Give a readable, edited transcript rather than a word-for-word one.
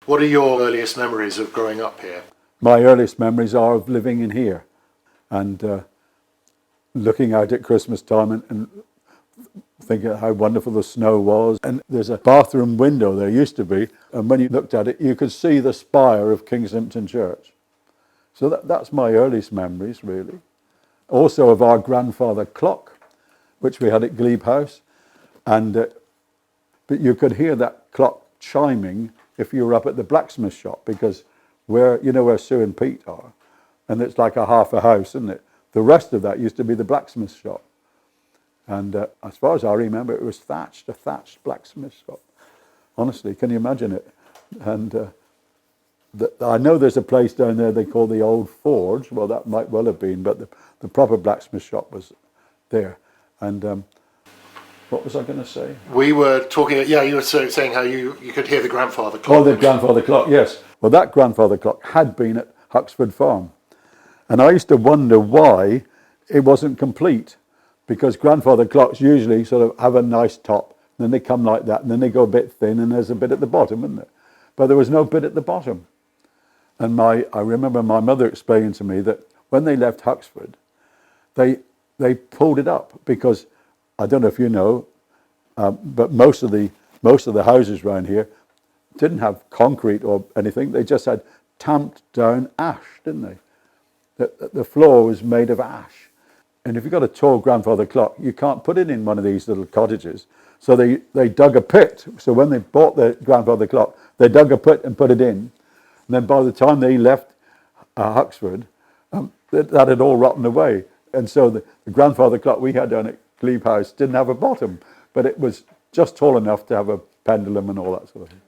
What are your earliest memories of growing up here? My earliest memories are of living in here and looking out at Christmas time and thinking how wonderful the snow was. And there's a bathroom window there, used to be, and when you looked at it, you could see the spire of Kingsimpton Church. So that's my earliest memories, really. Also of our grandfather clock, which we had at Glebe House. But you could hear that clock chiming if you were up at the blacksmith shop, because where Sue and Pete are, and it's like a half a house, isn't it? The rest of that used to be the blacksmith shop. And as far as I remember, it was a thatched blacksmith shop. Honestly, can you imagine it? And I know there's a place down there they call the Old Forge. Well, that might well have been, but the proper blacksmith shop was there. And what was I going to say? We were talking, you were saying how you could hear the grandfather clock. Oh, the grandfather clock, yes. Well, that grandfather clock had been at Huxford Farm. And I used to wonder why it wasn't complete, because grandfather clocks usually sort of have a nice top, and then they come like that, and then they go a bit thin, and there's a bit at the bottom, isn't there? But there was no bit at the bottom. And I remember my mother explaining to me that when they left Huxford, they pulled it up, because I don't know if you know, but most of the houses around here didn't have concrete or anything. They just had tamped down ash, didn't they? The floor was made of ash. And if you've got a tall grandfather clock, you can't put it in one of these little cottages. So they dug a pit. So when they bought the grandfather clock, they dug a pit and put it in. And then by the time they left Huxford, that had all rotten away. And so the grandfather clock we had down at Glebe House didn't have a bottom, but it was just tall enough to have a pendulum and all that sort of thing.